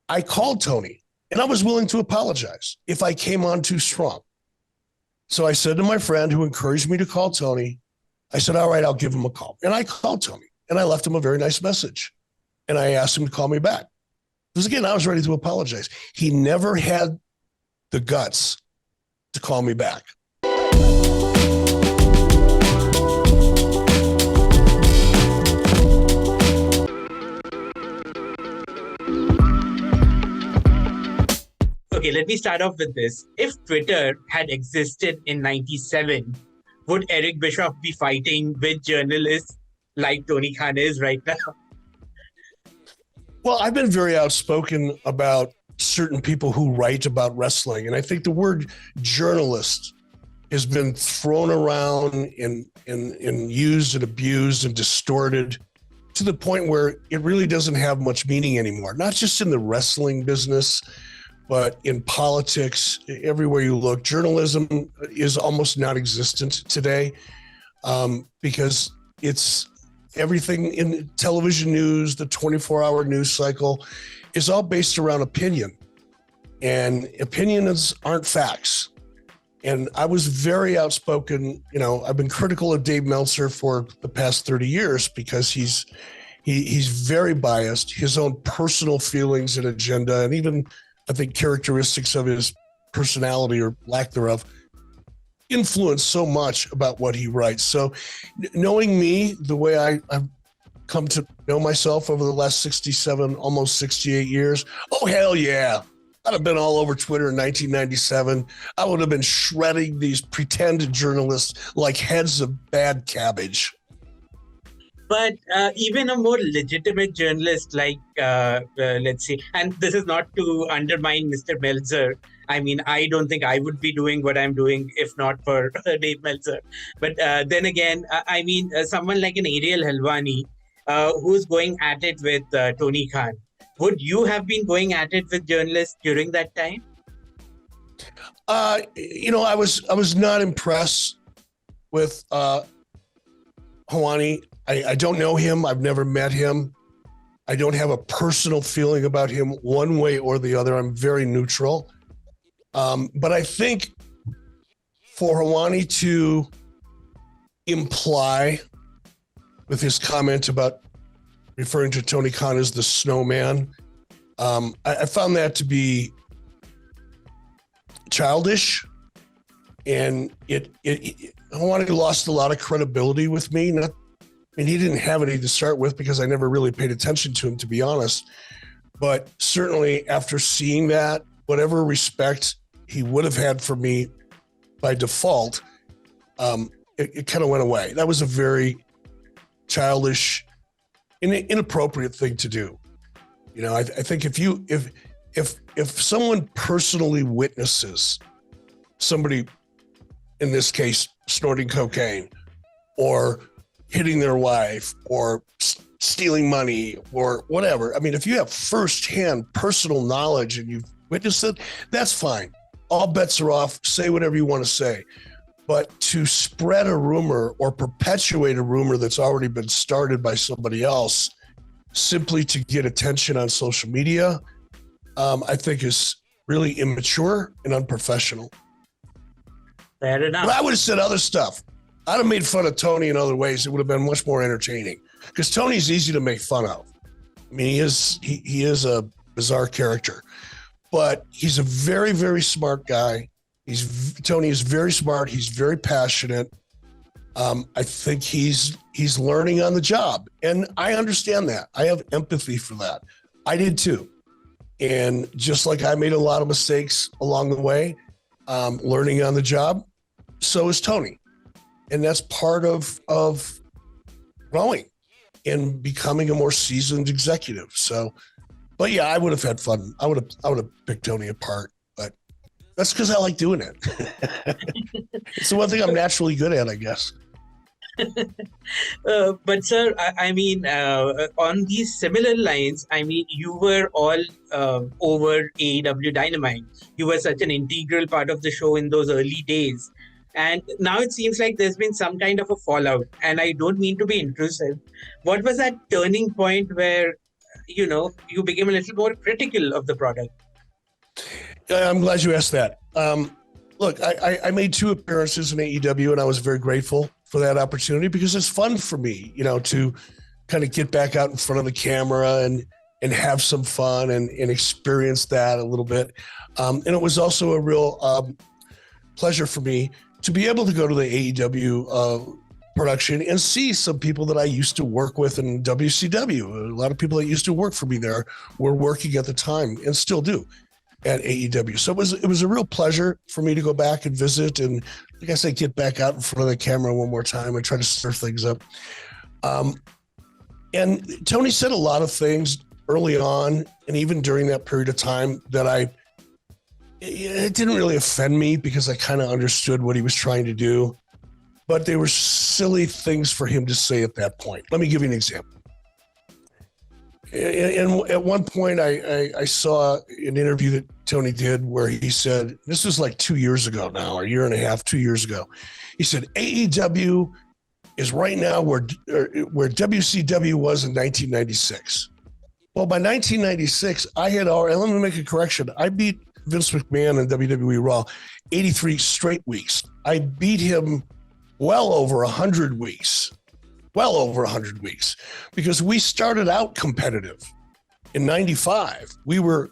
I called Tony and I was willing to apologize if I came on too strong. So I said to my friend who encouraged me to call Tony, I said, all right, I'll give him a call. And I called Tony and I left him a very nice message. And I asked him to call me back. Because again, I was ready to apologize. He never had the guts to call me back. Okay, let me start off with this. If Twitter had existed in 97, would Eric Bischoff be fighting with journalists like Tony Khan is right now? Well, I've been very outspoken about certain people who write about wrestling. And I think the word journalist has been thrown around and used and abused and distorted to the point where it really doesn't have much meaning anymore. Not just in the wrestling business, but in politics, everywhere you look. Journalism is almost non-existent today because it's everything in television news, the 24-hour news cycle is all based around opinion. And opinions aren't facts. And I was very outspoken. You know, I've been critical of Dave Meltzer for the past 30 years because he's very biased. His own personal feelings and agenda, and even I think characteristics of his personality or lack thereof influence so much about what he writes. So knowing me, the way I've come to know myself over the last 67, almost 68 years, oh, hell yeah. I'd have been all over Twitter in 1997. I would have been shredding these pretend journalists like heads of bad cabbage. But even a more legitimate journalist like, let's see, and this is not to undermine Mr. Meltzer. I mean, I don't think I would be doing what I'm doing if not for Dave Meltzer. But then again, I mean, someone like an Ariel Helwani who's going at it with Tony Khan. Would you have been going at it with journalists during that time? You know, I was not impressed with Helwani. I don't know him. I've never met him. I don't have a personal feeling about him one way or the other. I'm very neutral. But I think for Helwani to imply with his comment about referring to Tony Khan as the snowman, I found that to be childish. And Helwani lost a lot of credibility with me. He didn't have any to start with because I never really paid attention to him, to be honest. But certainly after seeing that, whatever respect he would have had for me by default, it kind of went away. That was a very childish, inappropriate thing to do. You know, I think if someone personally witnesses somebody, in this case, snorting cocaine or hitting their wife or stealing money or whatever. I mean, if you have firsthand personal knowledge and you've witnessed it, that's fine. All bets are off. Say whatever you want to say. But to spread a rumor or perpetuate a rumor that's already been started by somebody else simply to get attention on social media, I think is really immature and unprofessional. Fair enough. But I would have said other stuff. I'd have made fun of Tony in other ways. It would have been much more entertaining because Tony's easy to make fun of. I mean, he is a bizarre character, but he's a very, very smart guy. Tony is very smart. He's very passionate. I think he's learning on the job, and I understand that. I have empathy for that. I did too. And just like I made a lot of mistakes along the way, learning on the job, so is Tony. And that's part of growing and becoming a more seasoned executive. So, but yeah, I would have had fun. I would have picked Tony apart, but that's because I like doing it. It's the one thing I'm naturally good at, I guess. But sir, I mean, on these similar lines, I mean, you were all over AEW Dynamite. You were such an integral part of the show in those early days. And now it seems like there's been some kind of a fallout. And I don't mean to be intrusive. What was that turning point where you became a little more critical of the product? I'm glad you asked that. Look, I made 2 appearances in AEW, and I was very grateful for that opportunity because it's fun for me, to kind of get back out in front of the camera and have some fun and experience that a little bit. And it was also a real pleasure for me to be able to go to the AEW production and see some people that I used to work with in WCW. A lot of people that used to work for me there were working at the time and still do at AEW. So it was a real pleasure for me to go back and visit and, like I said, get back out in front of the camera one more time and try to stir things up. And Tony said a lot of things early on and even during that period of time that it didn't really offend me because I kind of understood what he was trying to do, but they were silly things for him to say at that point. Let me give you an example. And at one point, I saw an interview that Tony did where he said, this was like 2 years ago now, or a year and a half, 2 years ago. He said, AEW is right now where WCW was in 1996. Well, by 1996, let me make a correction. I beat Vince McMahon in WWE Raw 83 straight weeks. I beat him well over 100 weeks. Well over 100 weeks, because we started out competitive in 95. We were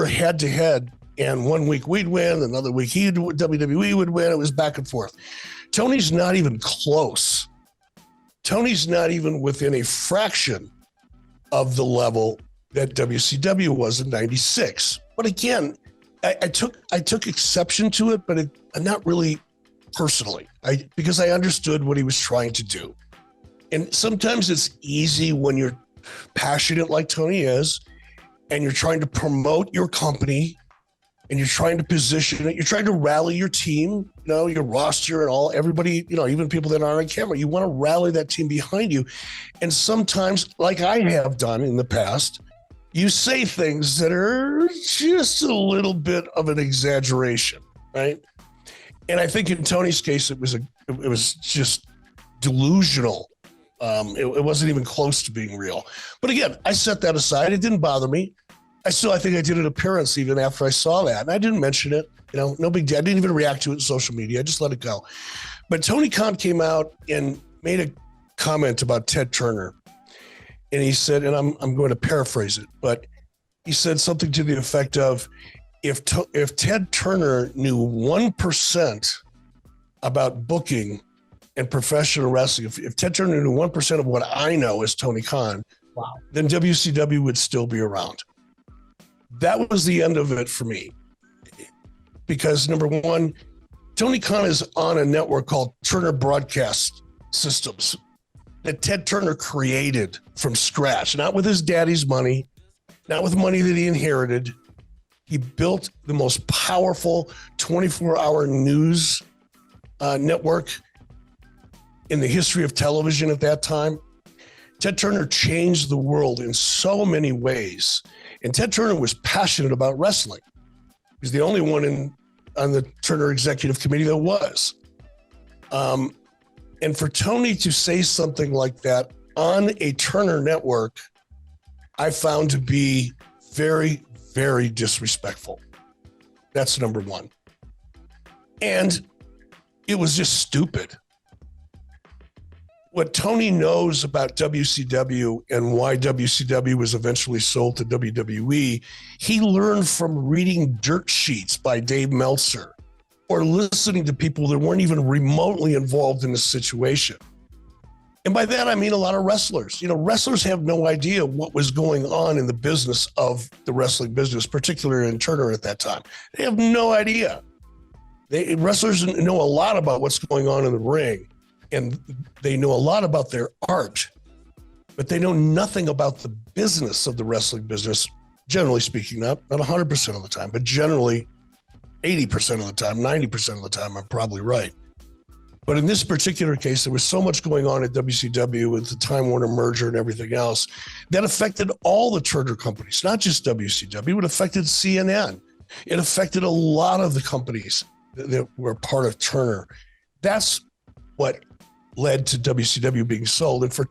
head to head, and one week we'd win, another week WWE would win. It was back and forth. Tony's not even close. Tony's not even within a fraction of the level that WCW was in 96. But again, I took exception to it, but not really personally, because I understood what he was trying to do. And sometimes it's easy when you're passionate like Tony is, and you're trying to promote your company, and you're trying to position it, you're trying to rally your team, your roster and everybody, even people that aren't on camera. You want to rally that team behind you. And sometimes, like I have done in the past, you say things that are just a little bit of an exaggeration, right? And I think in Tony's case, it was just delusional. It wasn't even close to being real. But again, I set that aside. It didn't bother me. I think I did an appearance even after I saw that. And I didn't mention it, no big deal. I didn't even react to it in social media. I just let it go. But Tony Khan came out and made a comment about Ted Turner. And he said, and I'm going to paraphrase it, but he said something to the effect of, if Ted Turner knew 1% about booking and professional wrestling, if Ted Turner knew 1% of what I know as Tony Khan, wow, then WCW would still be around. That was the end of it for me. Because number one, Tony Khan is on a network called Turner Broadcast Systems that Ted Turner created from scratch, not with his daddy's money, not with money that he inherited. He built the most powerful 24-hour news network in the history of television at that time. Ted Turner changed the world in so many ways. And Ted Turner was passionate about wrestling. He's the only one on the Turner Executive Committee that was. And for Tony to say something like that on a Turner network, I found to be very, very disrespectful. That's number one. And it was just stupid. What Tony knows about WCW and why WCW was eventually sold to WWE, he learned from reading dirt sheets by Dave Meltzer or listening to people that weren't even remotely involved in the situation. And by that, I mean a lot of wrestlers. Wrestlers have no idea what was going on in the business of the wrestling business, particularly in Turner at that time. They have no idea. Wrestlers know a lot about what's going on in the ring, and they know a lot about their art, but they know nothing about the business of the wrestling business, generally speaking, not 100% of the time, but generally 80% of the time, 90% of the time, I'm probably right. But in this particular case, there was so much going on at WCW with the Time Warner merger and everything else that affected all the Turner companies, not just WCW. It affected CNN. It affected a lot of the companies that were part of Turner. That's what led to WCW being sold. And for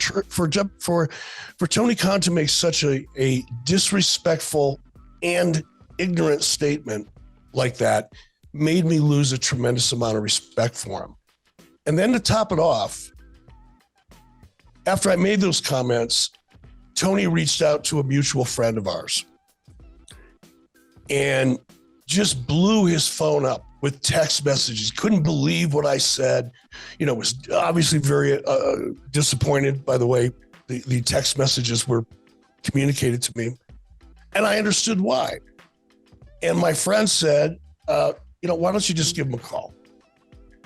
Tony Khan to make such a disrespectful and ignorant statement like that made me lose a tremendous amount of respect for him. And then to top it off, after I made those comments, Tony reached out to a mutual friend of ours and just blew his phone up with text messages. Couldn't believe what I said. You know, was obviously very disappointed by the way the text messages were communicated to me. And I understood why. And my friend said, why don't you just give him a call?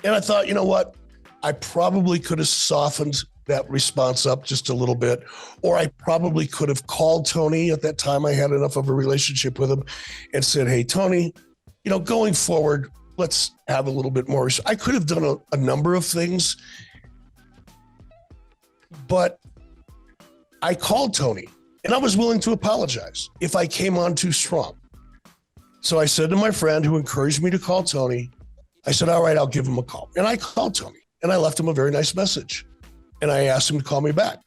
And I thought, you know what? I probably could have softened that response up just a little bit, or I probably could have called Tony. At that time, I had enough of a relationship with him and said, hey, Tony, going forward, let's have a little bit more. I could have done a number of things, but I called Tony and I was willing to apologize if I came on too strong. So I said to my friend who encouraged me to call Tony, I said, all right, I'll give him a call. And I called Tony and I left him a very nice message. And I asked him to call me back.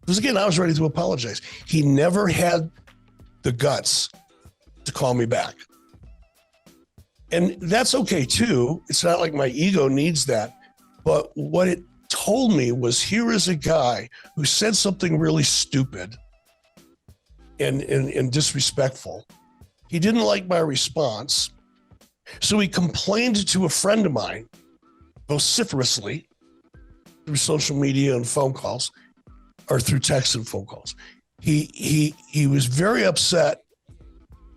Because again, I was ready to apologize. He never had the guts to call me back. And that's okay too. It's not like my ego needs that. But what it told me was, here is a guy who said something really stupid and disrespectful. He didn't like my response. So he complained to a friend of mine vociferously through social media and phone calls, or through text and phone calls. He was very upset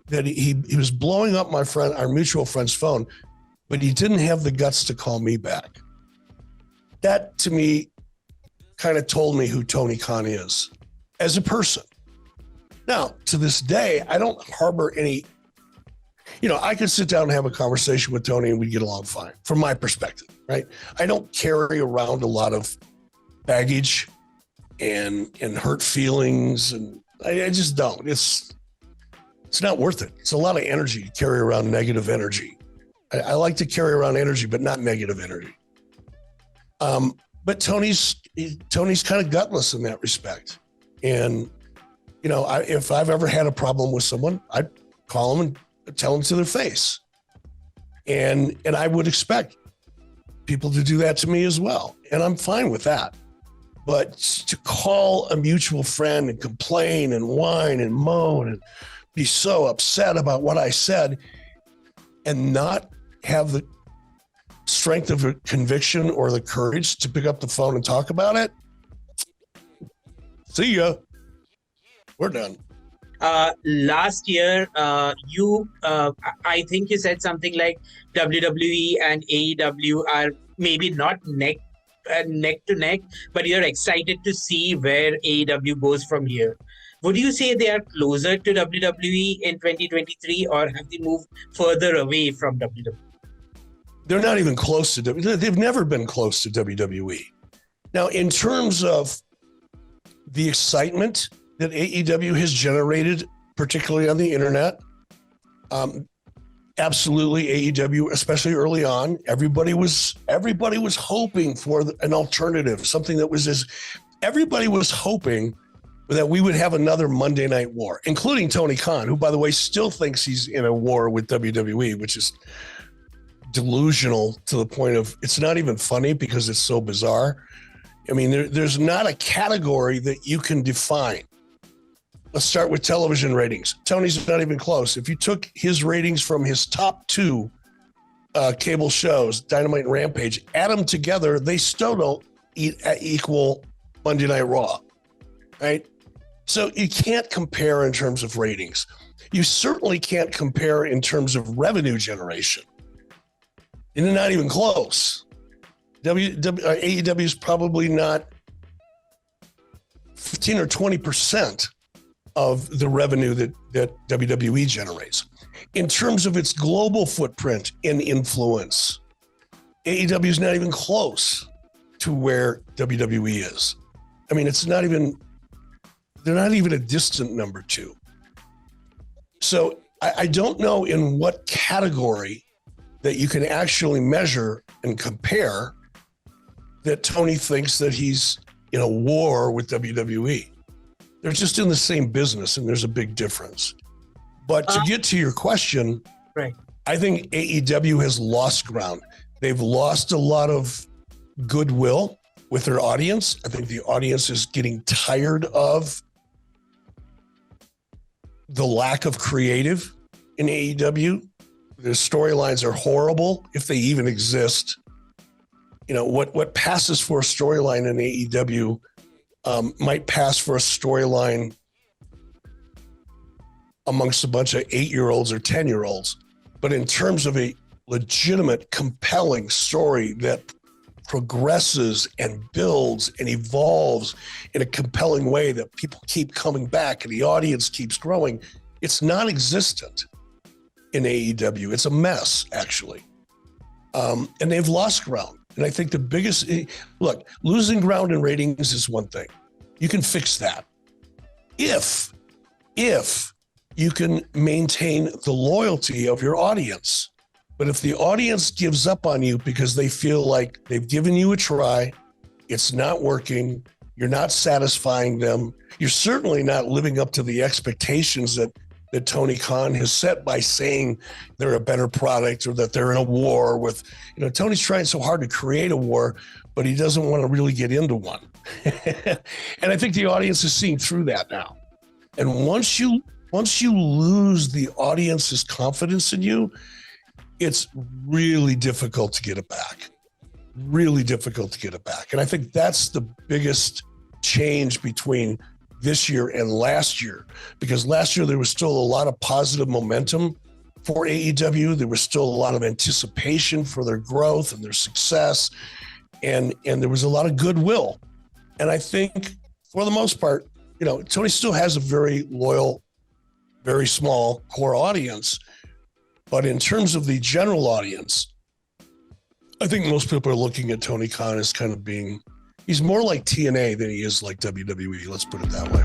that he was blowing up my friend, our mutual friend's phone, but he didn't have the guts to call me back. That to me kind of told me who Tony Khan is as a person. Now, to this day, I don't harbor any, I could sit down and have a conversation with Tony and we'd get along fine from my perspective, right? I don't carry around a lot of baggage and hurt feelings, and I just don't. It's not worth it. It's a lot of energy to carry around negative energy. I like to carry around energy, but not negative energy. But Tony's kind of gutless in that respect. And, if I've ever had a problem with someone, I'd call them and tell them to their face. And I would expect people to do that to me as well. And I'm fine with that. But to call a mutual friend and complain and whine and moan and be so upset about what I said and not have the strength of a conviction or the courage to pick up the phone and talk about it, see ya. We're done. Last year, I think you said something like WWE and AEW are maybe not neck to neck, but you're excited to see where AEW goes from here. Would you say they are closer to WWE in 2023, or have they moved further away from WWE? They're not even close to WWE. They've never been close to WWE. Now, in terms of the excitement that AEW has generated, particularly on the internet, absolutely AEW, especially early on, everybody was hoping for an alternative, something that was everybody was hoping that we would have another Monday Night War, including Tony Khan, who, by the way, still thinks he's in a war with WWE, which is delusional to the point of it's not even funny because it's so bizarre. I mean, there's not a category that you can define. Let's start with television ratings. Tony's not even close. If you took his ratings from his top two cable shows, Dynamite and Rampage, add them together, they still don't equal Monday Night Raw, right? So you can't compare in terms of ratings. You certainly can't compare in terms of revenue generation. And they're not even close. AEW is probably not 15 or 20% of the revenue that WWE generates. In terms of its global footprint and influence, AEW is not even close to where WWE is. I mean, they're not even a distant number two. So I don't know in what category that you can actually measure and compare that Tony thinks that he's in a war with WWE. They're just in the same business, and there's a big difference. But to get to your question, right. I think AEW has lost ground. They've lost a lot of goodwill with their audience. I think the audience is getting tired of the lack of creative in AEW. Their storylines are horrible, if they even exist. You know, what passes for a storyline in AEW might pass for a storyline amongst a bunch of 8-year-olds or 10-year-olds. But in terms of a legitimate, compelling story that progresses and builds and evolves in a compelling way that people keep coming back and the audience keeps growing, it's non-existent in AEW. It's a mess, actually. And they've lost ground. And I think the biggest, look, losing ground in ratings is one thing. You can fix that. If you can maintain the loyalty of your audience. But if the audience gives up on you because they feel like they've given you a try, it's not working, you're not satisfying them, you're certainly not living up to the expectations that Tony Khan has set by saying they're a better product or that they're in a war with, you know, Tony's trying so hard to create a war, but he doesn't want to really get into one. And I think the audience is seeing through that now. And once you lose the audience's confidence in you, it's really difficult to get it back. Really difficult to get it back. And I think that's the biggest change between this year and last year, because last year there was still a lot of positive momentum for AEW. There was still a lot of anticipation for their growth and their success. And there was a lot of goodwill. And I think for the most part, you know, Tony still has a very loyal, very small core audience. But in terms of the general audience, I think most people are looking at Tony Khan as kind of being, he's more like TNA than he is like WWE. Let's put it that way.